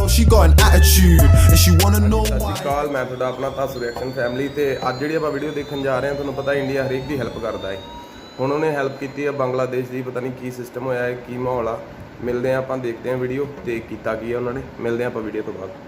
she got an attitude and she wanna know ਸਤਿ why. ਸ਼੍ਰੀ ਅਕਾਲ, ਮੈਂ ਤੁਹਾਡਾ ਆਪਣਾ ਤਾਸੂ ਰਿਐਕਸ਼ਨ ਫੈਮਿਲੀ ਤੇ ਅੱਜ ਜਿਹੜੀ ਆਪਾਂ ਵੀਡੀਓ ਦੇਖਣ ਜਾ ਰਹੇ ਹਾਂ, ਤੁਹਾਨੂੰ ਪਤਾ ਇੰਡੀਆ ਹਰੇਕ ਦੀ ਹੈਲਪ ਕਰਦਾ ਹੈ। ਹੁਣ ਉਹਨੇ ਹੈਲਪ ਕੀਤੀ ਹੈ ਬੰਗਲਾਦੇਸ਼ ਦੀ, ਪਤਾ ਨਹੀਂ ਕੀ ਸਿਸਟਮ ਹੋਇਆ ਹੈ, ਕੀ ਮਾਹੌਲ ਆ। ਮਿਲਦੇ ਹਾਂ, ਆਪਾਂ ਦੇਖਦੇ ਹਾਂ ਵੀਡੀਓ ਤੇ ਕੀਤਾ ਕੀ ਹੈ ਉਹਨਾਂ ਨੇ। ਮਿਲਦੇ ਹਾਂ ਆਪਾਂ ਵੀਡੀਓ ਤੋਂ ਬਾਅਦ।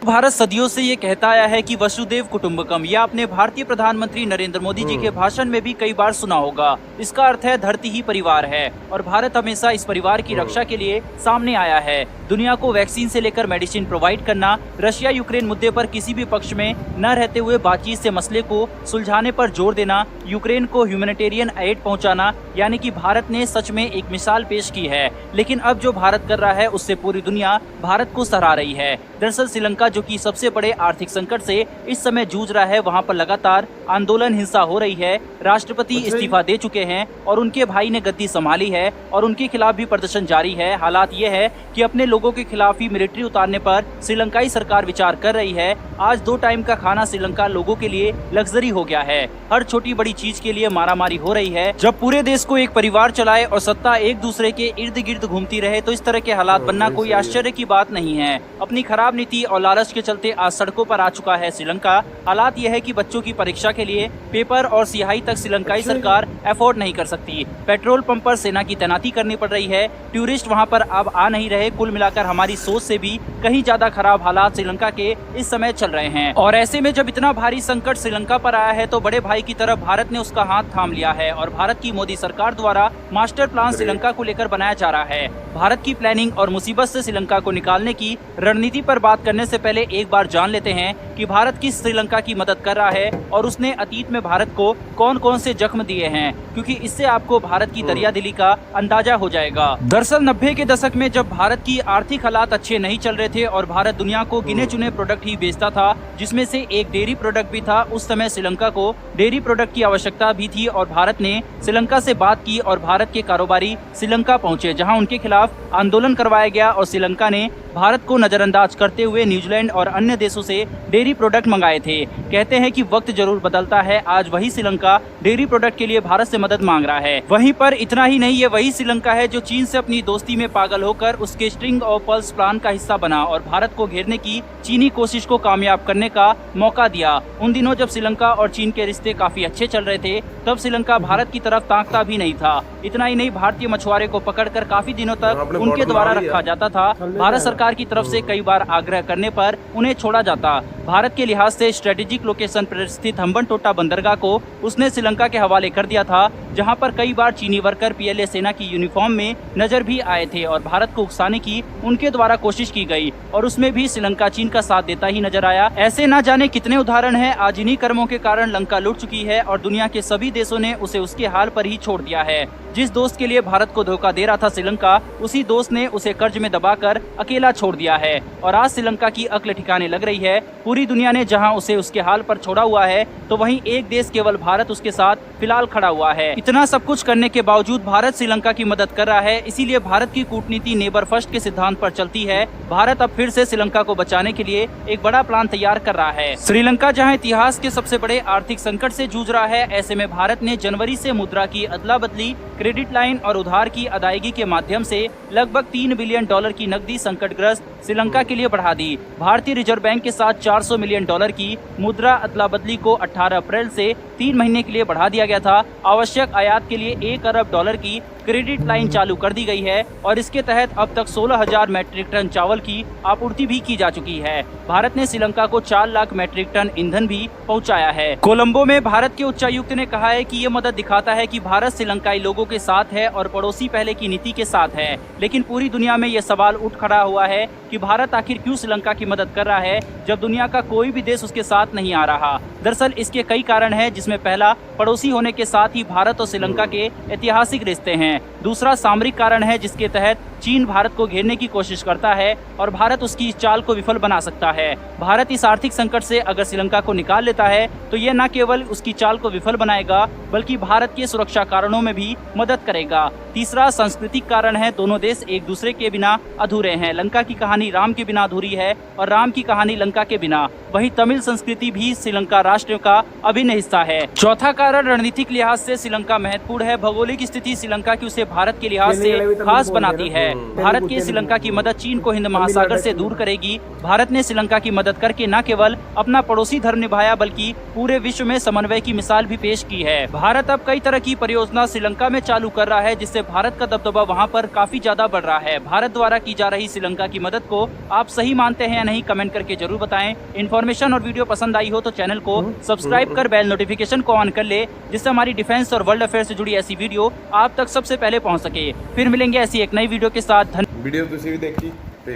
भारत सदियों से ये कहता आया है कि वसुदेव कुटुंबकम। यह आपने भारतीय प्रधानमंत्री नरेंद्र मोदी जी के भाषण में भी कई बार सुना होगा। इसका अर्थ है धरती ही परिवार है और भारत हमेशा इस परिवार की रक्षा के लिए सामने आया है। दुनिया को वैक्सीन से लेकर मेडिसिन प्रोवाइड करना, रशिया यूक्रेन मुद्दे पर किसी भी पक्ष में न रहते हुए बातचीत से मसले को सुलझाने पर जोर देना, यूक्रेन को ह्यूमैनिटेरियन एड पहुंचाना, यानी कि भारत ने सच में एक मिसाल पेश की है। लेकिन अब जो भारत कर रहा है उससे पूरी दुनिया भारत को सराह रही है। दरअसल श्रीलंका जो कि सबसे बड़े आर्थिक संकट से इस समय जूझ रहा है, वहां पर लगातार आंदोलन, हिंसा हो रही है। राष्ट्रपति इस्तीफा दे चुके हैं और उनके भाई ने गद्दी संभाली है और उनके खिलाफ भी प्रदर्शन जारी है। हालात ये है कि अपने लोगों के खिलाफ ही मिलिट्री उतारने पर श्रीलंकाई सरकार विचार कर रही है। आज 2 टाइम का खाना श्रीलंका लोगों के लिए लग्जरी हो गया है। हर छोटी बड़ी चीज के लिए मारामारी हो रही है। जब पूरे देश को एक परिवार चलाए और सत्ता एक दूसरे के इर्द गिर्द घूमती रहे तो इस तरह के हालात बनना कोई आश्चर्य की बात नहीं है। अपनी खराब नीति और लालच के चलते आज सड़कों पर आ चुका है श्रीलंका। हालात यह है कि बच्चों की परीक्षा के लिए पेपर और सियाही तक श्रीलंकाई सरकार अफोर्ड नहीं कर सकती। पेट्रोल पंप पर सेना की तैनाती करनी पड़ रही है। टूरिस्ट वहां पर अब आ नहीं रहे। कुल मिलाकर हमारी सोच से भी कहीं ज्यादा खराब हालात श्रीलंका के इस समय चल रहे हैं। और ऐसे में जब इतना भारी संकट श्रीलंका पर आया है तो बड़े भाई की तरफ भारत ने उसका हाथ थाम लिया है और भारत की मोदी सरकार द्वारा मास्टर प्लान श्रीलंका को लेकर बनाया जा रहा है। भारत की प्लानिंग और मुसीबत से श्रीलंका को निकालने की रणनीति पर बात करने से पहले एक बार जान लेते हैं कि भारत किस श्रीलंका की मदद कर रहा है और उसने अतीत में भारत को कौन कौन से जख्म दिए हैं, क्योंकि इससे आपको भारत की दरियादिली का अंदाजा हो जाएगा। दरअसल 90 के दशक में जब भारत की आर्थिक हालात अच्छे नहीं चल रहे थे और भारत दुनिया को गिने चुने प्रोडक्ट ही बेचता था, जिसमें से एक डेयरी प्रोडक्ट भी था, उस समय श्रीलंका को डेयरी प्रोडक्ट की आवश्यकता भी थी और भारत ने श्रीलंका से बात की और भारत के कारोबारी श्रीलंका पहुंचे, जहां उनके खिलाफ आंदोलन करवाया गया और श्रीलंका ने भारत को नजरअंदाज करते हुए न्यूजीलैंड और अन्य देशों से डेयरी प्रोडक्ट मंगाए थे। कहते हैं कि वक्त जरूर बदलता है। आज वही श्रीलंका डेयरी प्रोडक्ट के लिए भारत से मदद मांग रहा है। वहीं पर इतना ही नहीं, ये वही श्रीलंका है जो चीन से अपनी दोस्ती में पागल होकर उसके स्ट्रिंग ऑफ पल्स प्लान का हिस्सा बना और भारत को घेरने की चीनी कोशिश को कामयाब करने का मौका दिया। उन दिनों जब श्रीलंका और चीन के रिश्ते काफी अच्छे चल रहे थे, तब श्रीलंका भारत की तरफ ताकता भी नहीं था। इतना ही नहीं, भारतीय मछुआरे को पकड़कर काफी दिनों तक उनके द्वारा रखा जाता था। भारत सरकार की तरफ से कई बार आग्रह करने पर उन्हें छोड़ा जाता। भारत के लिहाज से स्ट्रेटेजिक लोकेशन पर स्थित हम्बनटोटा बंदरगाह को उसने श्रीलंका के हवाले कर दिया था, जहां पर कई बार चीनी वर्कर पीएलए सेना की यूनिफॉर्म में नजर भी आए थे और भारत को उकसाने की उनके द्वारा कोशिश की गई और उसमें भी श्रीलंका चीन का साथ देता ही नजर आया। ऐसे न जाने कितने उदाहरण हैं। आज इन्हीं कर्मों के कारण लंका लुट चुकी है और दुनिया के सभी देशों ने उसे उसके हाल पर ही छोड़ दिया है। जिस दोस्त के लिए भारत को धोखा दे रहा था श्रीलंका, उसी दोस्त ने उसे कर्ज में दबाकर अकेला छोड़ दिया है और आज श्रीलंका की अक्ल ठिकाने लग रही है। पूरी दुनिया ने जहां उसे उसके हाल पर छोड़ा हुआ है, तो वहीं एक देश केवल भारत उसके साथ फिलहाल खड़ा हुआ है। इतना सब कुछ करने के बावजूद भारत श्रीलंका की मदद कर रहा है। इसीलिए भारत की कूटनीति नेबर फर्स्ट के सिद्धांत पर चलती है। भारत अब फिर से श्रीलंका को बचाने के लिए एक बड़ा प्लान तैयार कर रहा है। श्रीलंका जहां इतिहास के सबसे बड़े आर्थिक संकट से जूझ रहा है, ऐसे में भारत ने जनवरी से मुद्रा की अदला बदली, क्रेडिट लाइन और उधार की अदायगी के माध्यम से लगभग $3 बिलियन की नकदी संकटग्रस्त श्रीलंका के लिए बढ़ा दी। भारतीय रिजर्व बैंक के साथ $400 मिलियन की मुद्रा अदला बदली को 18 अप्रैल से 3 महीने के लिए बढ़ा दिया गया था। आवश्यक आयात के लिए $1 अरब की क्रेडिट लाइन चालू कर दी गई है और इसके तहत अब तक 16,000 मैट्रिक टन चावल की आपूर्ति भी की जा चुकी है। भारत ने श्रीलंका को 4 लाख मैट्रिक टन ईंधन भी पहुंचाया है। कोलंबो में भारत के उच्चायुक्त ने कहा है कि ये मदद दिखाता है कि भारत श्रीलंकाई लोगों के साथ है और पड़ोसी पहले की नीति के साथ है। लेकिन पूरी दुनिया में ये सवाल उठ खड़ा हुआ है कि भारत आखिर क्यों श्रीलंका की मदद कर रहा है, जब दुनिया का कोई भी देश उसके साथ नहीं आ रहा। दरअसल इसके कई कारण हैं, जिसमें पहला पड़ोसी होने के साथ ही भारत और श्रीलंका के ऐतिहासिक रिश्ते हैं। दूसरा सामरिक कारण है, जिसके तहत चीन भारत को घेरने की कोशिश करता है और भारत उसकी इस चाल को विफल बना सकता है। भारत इस आर्थिक संकट से अगर श्रीलंका को निकाल लेता है तो ये न केवल उसकी चाल को विफल बनाएगा बल्कि भारत के सुरक्षा कारणों में भी मदद करेगा। तीसरा सांस्कृतिक कारण है, दोनों देश एक दूसरे के बिना अधूरे हैं। लंका की कहानी राम के बिना अधूरी है और राम की कहानी लंका के बिना। वहीं तमिल संस्कृति भी श्रीलंका राष्ट्र का अभिन्न हिस्सा है। चौथा कारण रणनीतिक लिहाज से श्रीलंका महत्वपूर्ण है। भौगोलिक स्थिति श्रीलंका की उसे भारत के लिहाज से खास बनाती है। भारत की श्रीलंका की मदद चीन को हिंद महासागर से दूर करेगी। भारत ने श्रीलंका की मदद करके न केवल अपना पड़ोसी धर्म निभाया बल्कि पूरे विश्व में समन्वय की मिसाल भी पेश की है। भारत अब कई तरह की परियोजना श्रीलंका में चालू कर रहा है, जिससे भारत का दबदबा वहां पर काफी ज्यादा बढ़ रहा है। भारत द्वारा की जा रही श्रीलंका की मदद को आप सही मानते हैं या नहीं, कमेंट करके जरूर बताएं। इन्फॉर्मेशन और वीडियो पसंद आई हो तो चैनल को सब्सक्राइब कर बेल नोटिफिकेशन को ऑन कर ले, जिससे हमारी डिफेंस और वर्ल्ड अफेयर से जुड़ी ऐसी वीडियो आप तक सबसे पहले पहुंच सके। फिर मिलेंगे ऐसी एक नई वीडियो के साथ। ਵੀਡੀਓ ਤੁਸੀਂ ਵੀ ਦੇਖੀ ਤੇ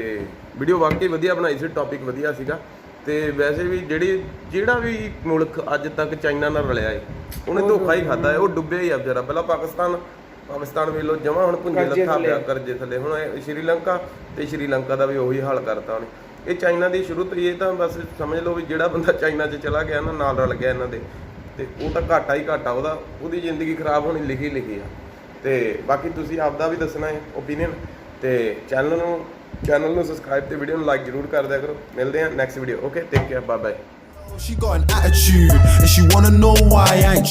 ਵੀਡੀਓ ਵਾਕਈ ਵਧੀਆ ਬਣਾਈ ਸੀ, ਟੌਪਿਕ ਵਧੀਆ ਸੀਗਾ। ਤੇ ਵੈਸੇ ਵੀ ਜਿਹੜਾ ਵੀ ਮੁਲਕ ਅੱਜ ਤੱਕ ਚਾਈਨਾ ਨਾਲ ਰਲਿਆ ਏ ਉਹਨੇ ਧੋਖਾ ਹੀ ਖਾਦਾ ਏ, ਉਹ ਡੁੱਬਿਆ ਹੀ ਆ ਵਿਚਾਰਾ। ਪਹਿਲਾਂ ਪਾਕਿਸਤਾਨ ਵੇਖ ਲਓ ਜਮਾਂ ਹੁਣ ਪੁੰਜੇ ਲੱਥਾ ਪਿਆ ਕਰਜ਼ੇ ਥੱਲੇ। ਹੁਣ ਸ਼੍ਰੀਲੰਕਾ ਦਾ ਵੀ ਉਹੀ ਹਾਲ ਕਰਤਾ ਉਹਨੇ। ਇਹ ਚਾਈਨਾ ਦੀ ਸ਼ੁਰੂ ਤੋਂ ਹੀ, ਇਹ ਤਾਂ ਬਸ ਸਮਝ ਲਓ ਵੀ ਜਿਹੜਾ ਬੰਦਾ ਚਾਈਨਾ 'ਚ ਚਲਾ ਗਿਆ ਨਾ, ਨਾਲ ਰਲ ਗਿਆ ਇਹਨਾਂ ਦੇ, ਤੇ ਉਹ ਤਾਂ ਘਾਟਾ ਹੀ ਘਾਟਾ ਉਹਦੀ ਜ਼ਿੰਦਗੀ ਖਰਾਬ ਹੋਣੀ ਲਿਖੀ ਆ। ਤੇ ਬਾਕੀ ਤੁਸੀਂ ਆਪਦਾ ਵੀ ਦੱਸਣਾ ਹੈ ਓਪੀਨੀਅਨ, ਤੇ ਚੈਨਲ ਨੂੰ ਸਬਸਕ੍ਰਾਈਬ ਤੇ ਵੀਡੀਓ ਨੂੰ ਲਾਈਕ ਜ਼ਰੂਰ ਕਰ ਦਿਆ ਕਰੋ। ਮਿਲਦੇ ਹਾਂ next video. Okay, take care, bye bye. She got an attitude, and she wanna know why I ain't